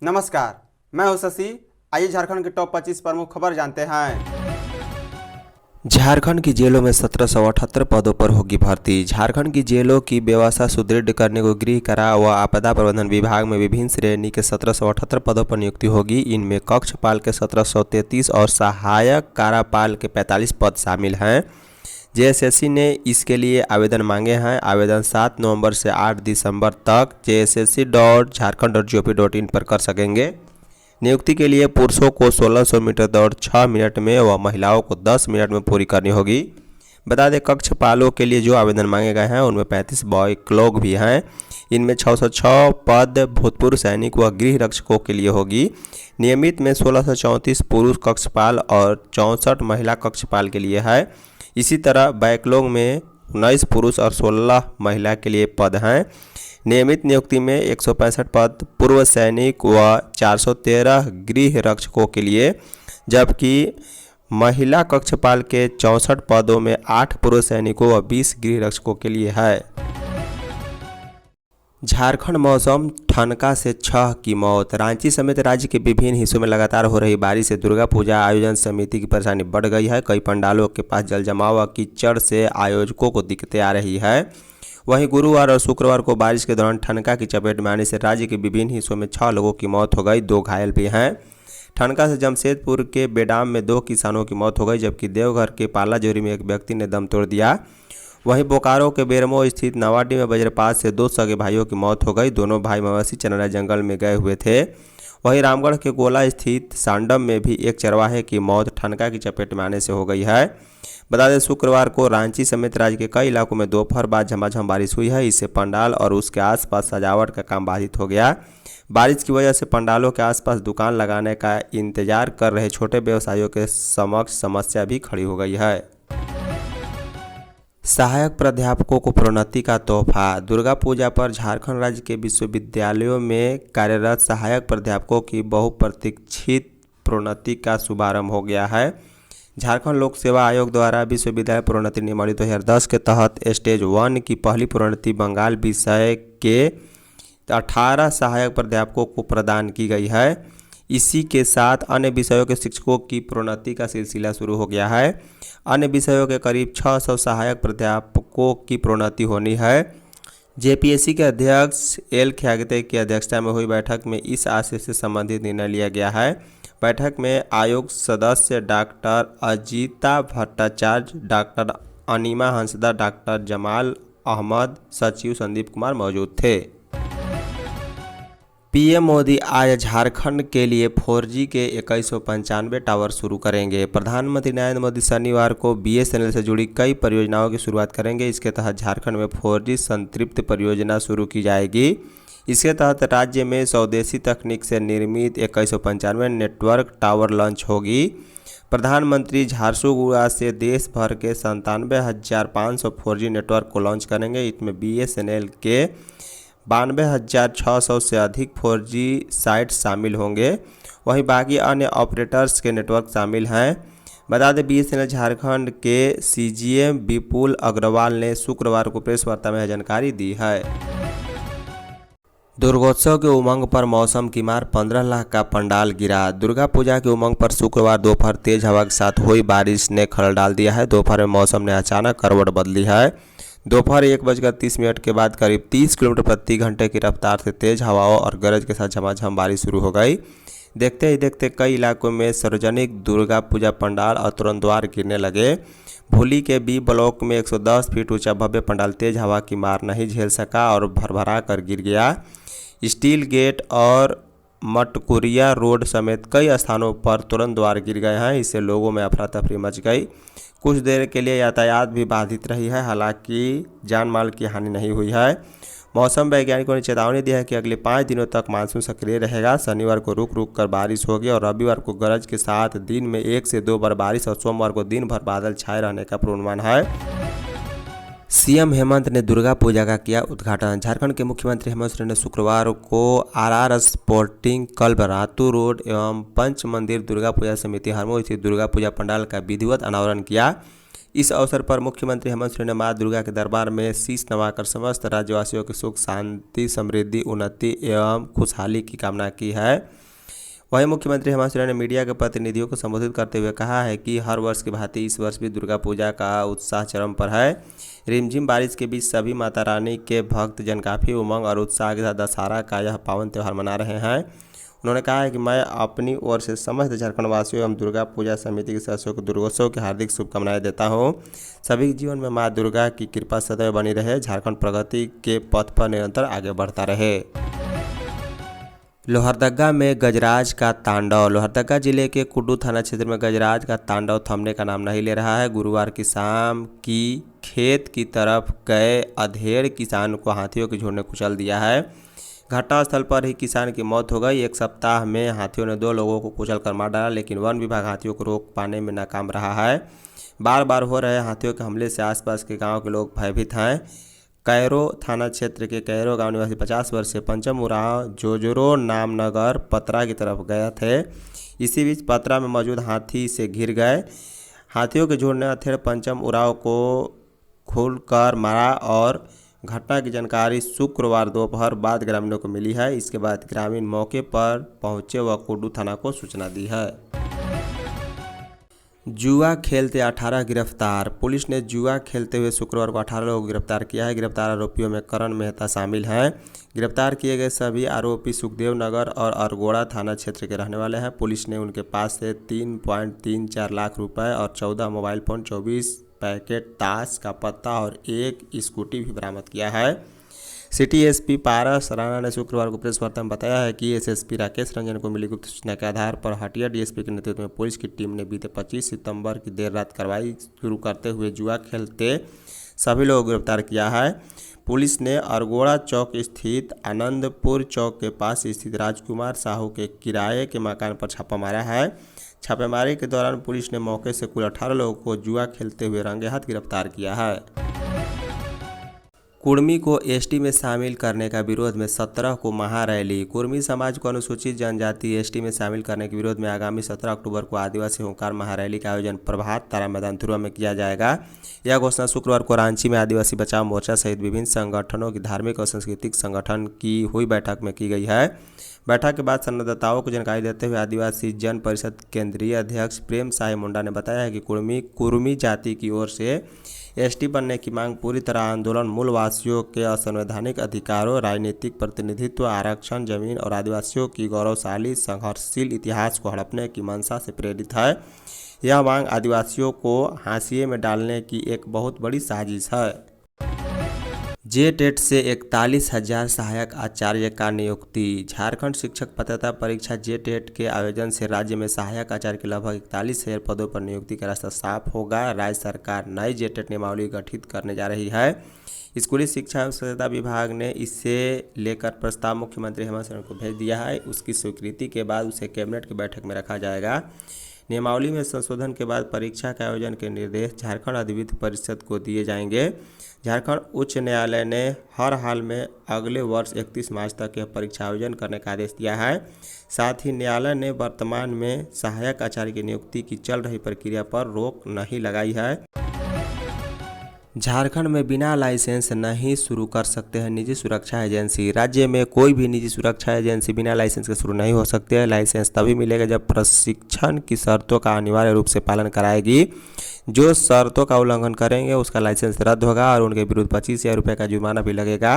नमस्कार, मैं हूं शशि। आइए झारखंड की टॉप 25 प्रमुख खबर जानते हैं। झारखंड की जेलों में 1778 पदों पर होगी भर्ती। झारखंड की जेलों की व्यवस्था सुदृढ़ करने को गृह कारा व आपदा प्रबंधन विभाग में विभिन्न श्रेणी के 1778 पदों पर नियुक्ति होगी। इनमें कक्षपाल के 1733 और सहायक कारापाल के 45 पद शामिल हैं। जेएसएससी ने इसके लिए आवेदन मांगे हैं। आवेदन 7 नवंबर से 8 दिसंबर तक jssc.jharkhand.gov.in पर कर सकेंगे। नियुक्ति के लिए पुरुषों को 1600 मीटर दौड़ 6 मिनट में व महिलाओं को 10 मिनट में पूरी करनी होगी। बता दें, कक्षपालों के लिए जो आवेदन मांगे गए हैं उनमें 35 बॉयक्लोग भी हैं। इनमें 606 पद भूतपूर्व सैनिक व गृह रक्षकों के लिए होगी। नियमित में 1634 पुरुष कक्षपाल और 64 महिला कक्षपाल के लिए है। इसी तरह बैकलॉग में 19 पुरुष और 16 महिला के लिए पद हैं। नियमित नियुक्ति में 165 पद पूर्व सैनिक व 413 गृह रक्षकों के लिए, जबकि महिला कक्षपाल के 64 पदों में 8 पूर्व सैनिकों व 20 गृह रक्षकों के लिए है। झारखंड मौसम, ठनका से 6 की मौत। रांची समेत राज्य के विभिन्न हिस्सों में लगातार हो रही बारिश से दुर्गा पूजा आयोजन समिति की परेशानी बढ़ गई है। कई पंडालों के पास जल जमाव व कीचड़ से आयोजकों को दिक्कतें आ रही है। वहीं गुरुवार और शुक्रवार को बारिश के दौरान ठनका की चपेट में आने से राज्य के विभिन्न हिस्सों में 6 लोगों की मौत हो गई, 2 घायल भी हैं। ठनका से जमशेदपुर के बेडाम में 2 किसानों की मौत हो गई, जबकि देवघर के पालाजोरी में एक व्यक्ति ने दम तोड़ दिया। वहीं बोकारो के बेरमो स्थित नवाडी में वज्रपात से 2 सगे भाइयों की मौत हो गई। दोनों भाई मवेशी चराने जंगल में गए हुए थे। वहीं रामगढ़ के गोला स्थित सांडम में भी एक चरवाहे की मौत ठनका की चपेट में आने से हो गई है। बता दें, शुक्रवार को रांची समेत राज्य के कई इलाकों में दोपहर बाद झमाझम बारिश हुई है। इससे पंडाल और उसके आसपास सजावट का काम बाधित हो गया। बारिश की वजह से पंडालों के आसपास दुकान लगाने का इंतजार कर रहे छोटे व्यवसायियों के समक्ष समस्या भी खड़ी हो गई है। सहायक प्राध्यापकों को प्रोन्नति का तोहफा। दुर्गा पूजा पर झारखंड राज्य के विश्वविद्यालयों में कार्यरत सहायक प्राध्यापकों की बहुप्रतीक्षित प्रोन्नति का शुभारंभ हो गया है। झारखंड लोक सेवा आयोग द्वारा विश्वविद्यालय प्रोन्नति नियमावली 2010 के तहत स्टेज 1 की पहली प्रोन्नति बंगाल विषय के 18 सहायक प्राध्यापकों को प्रदान की गई है। इसी के साथ अन्य विषयों के शिक्षकों की प्रोन्नति का सिलसिला शुरू हो गया है। अन्य विषयों के करीब 600 सहायक प्राध्यापकों की प्रोन्नति होनी है। जेपीएससी के अध्यक्ष एल ख्यागते की अध्यक्षता में हुई बैठक में इस आशय से संबंधित निर्णय लिया गया है। बैठक में आयोग सदस्य डॉक्टर अजीता भट्टाचार्य, डॉक्टर अनिमा हंसदा, डॉक्टर जमाल अहमद, सचिव संदीप कुमार मौजूद थे। पीएम मोदी आज झारखंड के लिए 4G के 2195 टावर शुरू करेंगे। प्रधानमंत्री नरेंद्र मोदी शनिवार को बीएसएनएल से जुड़ी कई परियोजनाओं की शुरुआत करेंगे। इसके तहत झारखंड में 4G संतृप्त परियोजना शुरू की जाएगी। इसके तहत राज्य में स्वदेशी तकनीक से निर्मित 2195 नेटवर्क टावर लॉन्च होगी। प्रधानमंत्री झारसुगुड़ा से देश भर के 97,500 4G नेटवर्क को लॉन्च करेंगे। इसमें बीएसएनएल के 92,600 से अधिक 4G साइट शामिल होंगे। वहीं बाकी अन्य ऑपरेटर्स के नेटवर्क शामिल हैं। बता दें, बीएसएनएल झारखंड के सीजीएम विपुल अग्रवाल ने शुक्रवार को प्रेस वार्ता में जानकारी दी है। दुर्गोत्सव के उमंग पर मौसम की मार, 15 लाख का पंडाल गिरा। दुर्गा पूजा के उमंग पर शुक्रवार दोपहर तेज हवा के साथ हुई बारिश ने खलल डाल दिया है। दोपहर में मौसम ने अचानक करवट बदली है। दोपहर 1:30 के बाद करीब 30 किलोमीटर प्रति घंटे की रफ्तार से तेज हवाओं और गरज के साथ झमाझम बारिश शुरू हो गई। देखते ही देखते कई इलाकों में सार्वजनिक दुर्गा पूजा पंडाल और तुरंत द्वार गिरने लगे। भूली के बी ब्लॉक में 110 फीट ऊंचा भव्य पंडाल तेज हवा की मार नहीं झेल सका और भरभरा कर गिर गया। स्टील गेट और मटकुरिया रोड समेत कई स्थानों पर तुरंत द्वार गिर गए हैं। इससे लोगों में अफरा तफरी मच गई। कुछ देर के लिए यातायात भी बाधित रही है। हालांकि जान माल की हानि नहीं हुई है। मौसम वैज्ञानिकों ने चेतावनी दी है कि अगले 5 दिनों तक मानसून सक्रिय रहेगा। शनिवार को रुक रुक कर बारिश होगी और रविवार को गरज के साथ दिन में 1 से 2 बार बारिश और सोमवार को दिन भर बादल छाए रहने का पूर्वानुमान है। सीएम हेमंत ने दुर्गा पूजा का किया उद्घाटन। झारखंड के मुख्यमंत्री हेमंत सोरेन ने शुक्रवार को RR sporting club Ratu road एवं पंच मंदिर दुर्गा पूजा समिति हरमो स्थित दुर्गा पूजा पंडाल का विधिवत अनावरण किया। इस अवसर पर मुख्यमंत्री हेमंत सोरेन ने मां दुर्गा के दरबार में शीश नवाकर समस्त राज्यवासियों की सुख शांति समृद्धि उन्नति एवं खुशहाली की कामना की है। वहीं मुख्यमंत्री हेमंत सोरेन ने मीडिया के प्रतिनिधियों को संबोधित करते हुए कहा है कि हर वर्ष की भांति इस वर्ष भी दुर्गा पूजा का उत्साह चरम पर है। रिमझिम बारिश के बीच सभी माता रानी के भक्त जन काफ़ी उमंग और उत्साह के साथ दशहरा का यह पावन त्यौहार मना रहे हैं। उन्होंने कहा है कि मैं अपनी ओर से समस्त झारखंड वासियों एवं दुर्गा पूजा समिति के सदस्यों को दुर्गोत्सव की हार्दिक शुभकामनाएं देता हूं। सभी के जीवन में मां दुर्गा की कृपा सदैव बनी रहे, झारखंड प्रगति के पथ पर निरंतर आगे बढ़ता रहे। लोहरदगा में गजराज का तांडव। लोहरदगा जिले के कुड्डू थाना क्षेत्र में गजराज का तांडव थमने का नाम नहीं ले रहा है। गुरुवार की शाम की खेत की तरफ गए अधेड़ किसान को हाथियों के झुंड ने कुचल दिया है। घटनास्थल पर ही किसान की मौत हो गई। एक सप्ताह में हाथियों ने 2 लोगों को कुचल कर मार डाला, लेकिन वन विभाग हाथियों को रोक पाने में नाकाम रहा है। बार बार हो रहे हाथियों के हमले से आसपास के गांव के लोग भयभीत हैं। कैरो थाना क्षेत्र के कैरो गांव निवासी 50 वर्षीय पंचम उरांव जोजोरो नामनगर पतरा की तरफ गए थे। इसी बीच पतरा में मौजूद हाथी से घिर गए। हाथियों के झुंड ने अधेड़ पंचम उरांव को खुलकर मारा और घटना की जानकारी शुक्रवार दोपहर बाद ग्रामीणों को मिली है। इसके बाद ग्रामीण मौके पर पहुंचे व कुड्डू थाना को सूचना दी है। जुआ खेलते 18 गिरफ्तार। पुलिस ने जुआ खेलते हुए शुक्रवार को 18 लोगों को गिरफ्तार किया है। गिरफ्तार आरोपियों में करण मेहता शामिल हैं। गिरफ्तार किए गए सभी आरोपी सुखदेव नगर और अरगोड़ा थाना क्षेत्र के रहने वाले हैं। पुलिस ने उनके पास से 3.34 लाख रुपए और 14 मोबाइल फ़ोन, 24 पैकेट ताश का पत्ता और 1 स्कूटी भी बरामद किया है। सिटी एसपी पारस राणा ने शुक्रवार को प्रेस वार्ता में बताया है कि एसएसपी राकेश रंजन को मिली गुप्त सूचना के आधार पर हटिया डीएसपी के नेतृत्व में पुलिस की टीम ने बीते 25 सितंबर की देर रात कार्रवाई शुरू करते हुए जुआ खेलते सभी लोगों को गिरफ्तार किया है। पुलिस ने अरगोड़ा चौक स्थित आनंदपुर चौक के पास स्थित राजकुमार साहू के किराए के मकान पर छापा मारा है। छापेमारी के दौरान पुलिस ने मौके से कुल 18 लोगों को जुआ खेलते हुए रंगे हाथ गिरफ्तार किया है। कुर्मी को एसटी में शामिल करने का विरोध में 17 को महारैली। कुर्मी समाज को अनुसूचित जनजाति एसटी में शामिल करने के विरोध में आगामी 17 अक्टूबर को आदिवासी होमकार महारैली का आयोजन प्रभात तारा मैदान ध्रुवा में किया जाएगा। यह घोषणा शुक्रवार को रांची में आदिवासी बचाव मोर्चा सहित विभिन्न संगठनों की धार्मिक और सांस्कृतिक संगठन की हुई बैठक में की गई है। बैठक के बाद संवाददाताओं को जानकारी देते हुए आदिवासी जन परिषद केंद्रीय अध्यक्ष प्रेम साहे मुंडा ने बताया है कि कुर्मी जाति की ओर से एसटी बनने की मांग पूरी तरह आंदोलन मूलवासियों के असंवैधानिक अधिकारों, राजनीतिक प्रतिनिधित्व, आरक्षण, जमीन और आदिवासियों की गौरवशाली संघर्षशील इतिहास को हड़पने की मंशा से प्रेरित है। यह मांग आदिवासियों को हाशिए में डालने की एक बहुत बड़ी साजिश है। जेटेट से 41,000 सहायक आचार्य का नियुक्ति। झारखंड शिक्षक पात्रता परीक्षा जेटेट के आयोजन से राज्य में सहायक आचार्य के लगभग 41,000 पदों पर नियुक्ति का रास्ता साफ होगा। राज्य सरकार नई जेटेट नियमावली गठित करने जा रही है। स्कूली शिक्षा एवं स्वच्छता विभाग ने इसे लेकर प्रस्ताव मुख्यमंत्री हेमंत सोरेन को भेज दिया है। उसकी स्वीकृति के बाद उसे कैबिनेट की बैठक में रखा जाएगा। नियमावली में संशोधन के बाद परीक्षा के आयोजन के निर्देश झारखंड अधिविद्य परिषद को दिए जाएंगे। झारखंड उच्च न्यायालय ने हर हाल में अगले वर्ष 31 मार्च तक यह परीक्षा आयोजन करने का आदेश दिया है। साथ ही न्यायालय ने वर्तमान में सहायक आचार्य की नियुक्ति की चल रही प्रक्रिया पर रोक नहीं लगाई है। झारखंड में बिना लाइसेंस नहीं शुरू कर सकते हैं निजी सुरक्षा एजेंसी। राज्य में कोई भी निजी सुरक्षा एजेंसी बिना लाइसेंस के शुरू नहीं हो सकती है। लाइसेंस तभी मिलेगा जब प्रशिक्षण की शर्तों का अनिवार्य रूप से पालन कराएगी। जो शर्तों का उल्लंघन करेंगे उसका लाइसेंस रद्द होगा और उनके विरुद्ध 25,000 रुपये का जुर्माना भी लगेगा।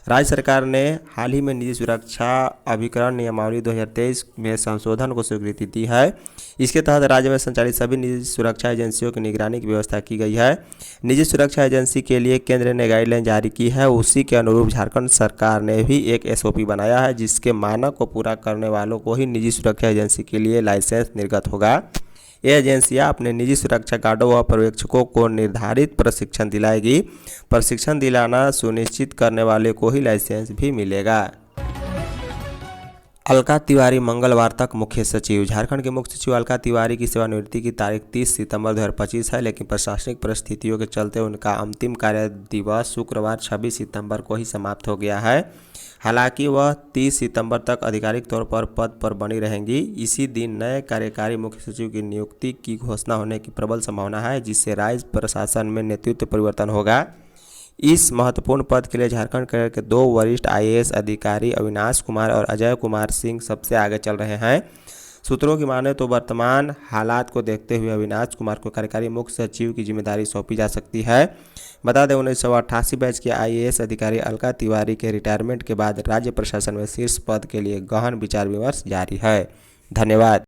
राज्य सरकार ने हाल ही में निजी सुरक्षा अभिकरण नियमावली 2023 में संशोधन को स्वीकृति दी है। इसके तहत राज्य में संचालित सभी निजी सुरक्षा एजेंसियों की निगरानी की व्यवस्था की गई है। निजी सुरक्षा एजेंसी के लिए केंद्र ने गाइडलाइन जारी की है। उसी के अनुरूप झारखंड सरकार ने भी एक एसओपी बनाया है, जिसके मानक को पूरा करने वालों को ही निजी सुरक्षा एजेंसी के लिए लाइसेंस निर्गत होगा। ये एजेंसियां अपने निजी सुरक्षा गार्डों व पर्यवेक्षकों को निर्धारित प्रशिक्षण दिलाएगी। प्रशिक्षण दिलाना सुनिश्चित करने वाले को ही लाइसेंस भी मिलेगा। अलका तिवारी मंगलवार तक मुख्य सचिव। झारखंड के मुख्य सचिव अलका तिवारी की सेवानिवृत्ति की तारीख 30 सितंबर 2025 है, लेकिन प्रशासनिक परिस्थितियों के चलते उनका अंतिम कार्य दिवस शुक्रवार 26 सितंबर को ही समाप्त हो गया है। हालांकि वह 30 सितंबर तक आधिकारिक तौर पर पद पर बनी रहेंगी। इसी दिन नए कार्यकारी मुख्य सचिव की नियुक्ति की घोषणा होने की प्रबल संभावना है, जिससे राज्य प्रशासन में नेतृत्व परिवर्तन होगा। इस महत्वपूर्ण पद के लिए झारखंड के 2 वरिष्ठ IAS अधिकारी अविनाश कुमार और अजय कुमार सिंह सबसे आगे चल रहे हैं। सूत्रों की माने तो वर्तमान हालात को देखते हुए अविनाश कुमार को कार्यकारी मुख्य सचिव की जिम्मेदारी सौंपी जा सकती है। बता दें 1988 बैच के IAS अधिकारी अलका तिवारी के रिटायरमेंट के बाद राज्य प्रशासन में शीर्ष पद के लिए गहन विचार विमर्श जारी है। धन्यवाद।